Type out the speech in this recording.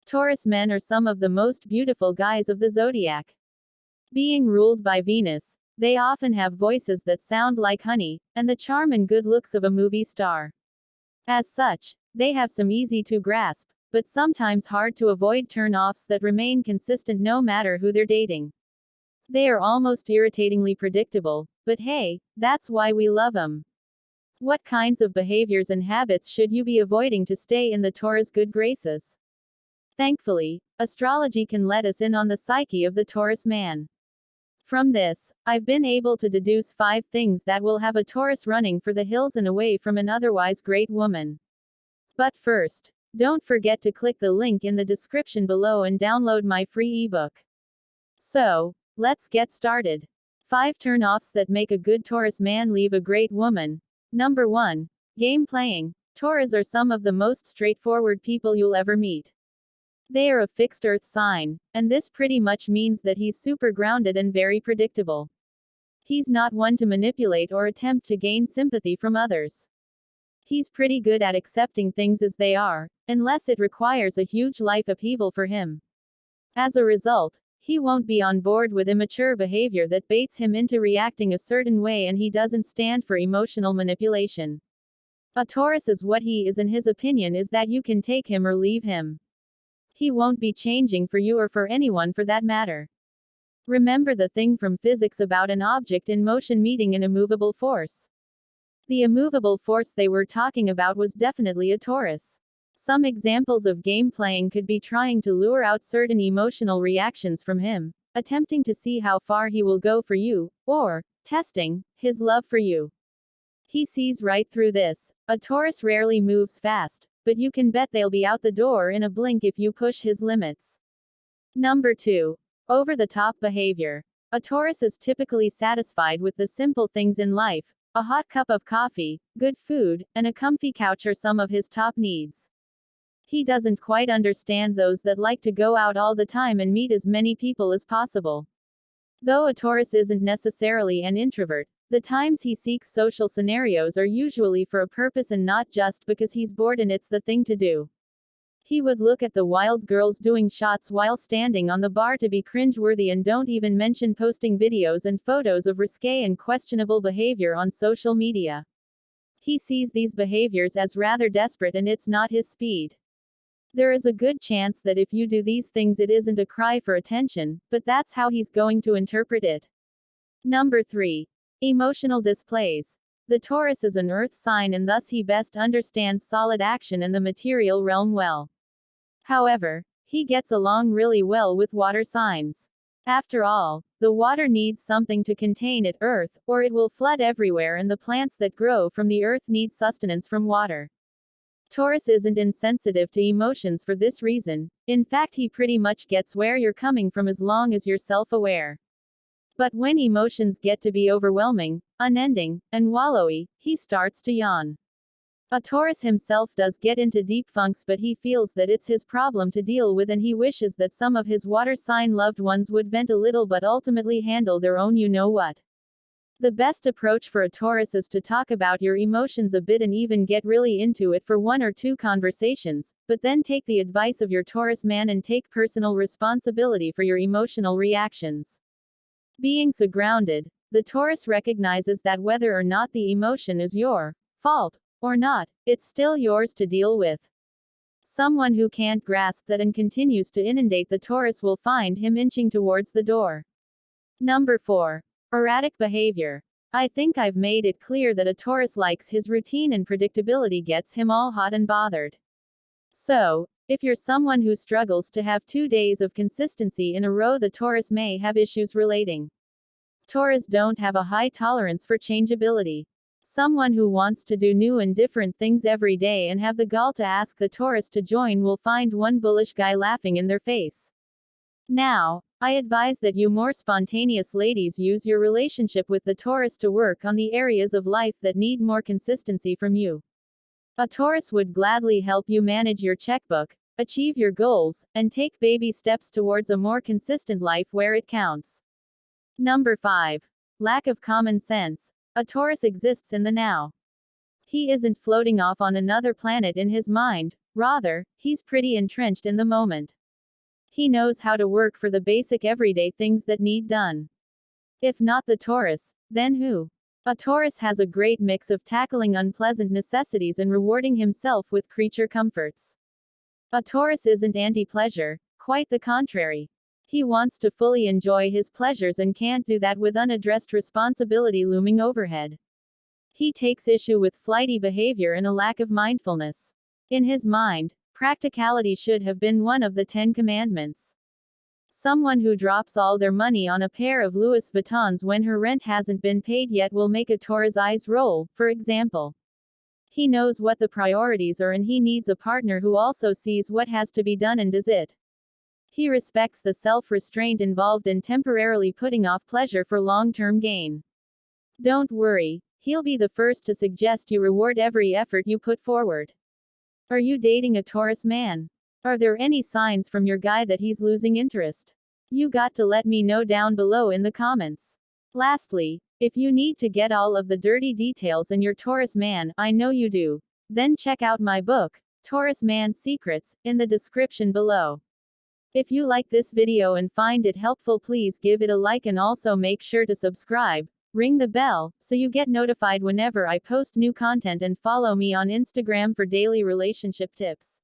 Taurus men are some of the most beautiful guys of the zodiac. Being ruled by Venus, they often have voices that sound like honey, and the charm and good looks of a movie star. As such, they have some easy to grasp, but sometimes hard to avoid turn-offs that remain consistent no matter who they're dating. They are almost irritatingly predictable, but hey, that's why we love them. What kinds of behaviors and habits should you be avoiding to stay in the Taurus good graces? Thankfully, astrology can let us in on the psyche of the Taurus man. From this, I've been able to deduce 5 things that will have a Taurus running for the hills and away from an otherwise great woman. But first, don't forget to click the link in the description below and download my free ebook. So, let's get started. 5 turn-offs that make a good Taurus man leave a great woman. Number 1. Game playing. Taurus are some of the most straightforward people you'll ever meet. They are a fixed earth sign, and this pretty much means that he's super grounded and very predictable. He's not one to manipulate or attempt to gain sympathy from others. He's pretty good at accepting things as they are, unless it requires a huge life upheaval for him. As a result, he won't be on board with immature behavior that baits him into reacting a certain way, and he doesn't stand for emotional manipulation. A Taurus is what he is, and his opinion is that you can take him or leave him. He won't be changing for you or for anyone for that matter. Remember the thing from physics about an object in motion meeting an immovable force. The immovable force they were talking about was definitely a Taurus. Some examples of game playing could be trying to lure out certain emotional reactions from him, attempting to see how far he will go for you, or testing his love for you. He sees right through this. A Taurus rarely moves fast, but you can bet they'll be out the door in a blink if you push his limits. Number 2. Over-the-top behavior. A Taurus is typically satisfied with the simple things in life. A hot cup of coffee, good food, and a comfy couch are some of his top needs. He doesn't quite understand those that like to go out all the time and meet as many people as possible. Though a Taurus isn't necessarily an introvert, the times he seeks social scenarios are usually for a purpose and not just because he's bored and it's the thing to do. He would look at the wild girls doing shots while standing on the bar to be cringeworthy, and don't even mention posting videos and photos of risque and questionable behavior on social media. He sees these behaviors as rather desperate, and it's not his speed. There is a good chance that if you do these things it isn't a cry for attention, but that's how he's going to interpret it. Number 3. Emotional displays. The Taurus is an earth sign, and thus he best understands solid action and the material realm well. However, he gets along really well with water signs. After all, the water needs something to contain it, earth, or it will flood everywhere, and the plants that grow from the earth need sustenance from water. Taurus isn't insensitive to emotions for this reason. In fact, he pretty much gets where you're coming from as long as you're self-aware. But when emotions get to be overwhelming, unending, and wallowy, he starts to yawn. A Taurus himself does get into deep funks, but he feels that it's his problem to deal with, and he wishes that some of his water sign loved ones would vent a little but ultimately handle their own you-know-what. The best approach for a Taurus is to talk about your emotions a bit and even get really into it for 1 or 2 conversations, but then take the advice of your Taurus man and take personal responsibility for your emotional reactions. Being so grounded, the Taurus recognizes that whether or not the emotion is your fault or not, it's still yours to deal with. Someone who can't grasp that and continues to inundate the Taurus will find him inching towards the door. Number 4. Erratic behavior. I think I've made it clear that a Taurus likes his routine, and predictability gets him all hot and bothered. So, if you're someone who struggles to have 2 days of consistency in a row, the Taurus may have issues relating. Taurus don't have a high tolerance for changeability. Someone who wants to do new and different things every day and have the gall to ask the Taurus to join will find one bullish guy laughing in their face. Now, I advise that you more spontaneous ladies use your relationship with the Taurus to work on the areas of life that need more consistency from you. A Taurus would gladly help you manage your checkbook, achieve your goals, and take baby steps towards a more consistent life where it counts. Number 5. Lack of common sense. A Taurus exists in the now. He isn't floating off on another planet in his mind, Rather, he's pretty entrenched in the moment. He knows how to work for the basic everyday things that need done. If not the Taurus, then who? A Taurus has a great mix of tackling unpleasant necessities and rewarding himself with creature comforts. A Taurus isn't anti-pleasure, quite the contrary. He wants to fully enjoy his pleasures and can't do that with unaddressed responsibility looming overhead. He takes issue with flighty behavior and a lack of mindfulness. In his mind, practicality should have been one of the 10 commandments. Someone who drops all their money on a pair of Louis Vuittons when her rent hasn't been paid yet will make a Taurus' eyes roll, for example. He knows what the priorities are and he needs a partner who also sees what has to be done and does it. He respects the self-restraint involved in temporarily putting off pleasure for long-term gain. Don't worry, he'll be the first to suggest you reward every effort you put forward. Are you dating a Taurus man? Are there any signs from your guy that he's losing interest? You got to let me know down below in the comments. Lastly, if you need to get all of the dirty details in your Taurus man, I know you do, then check out my book, Taurus Man Secrets, in the description below. If you like this video and find it helpful, please give it a like and also make sure to subscribe, ring the bell, so you get notified whenever I post new content, and follow me on Instagram for daily relationship tips.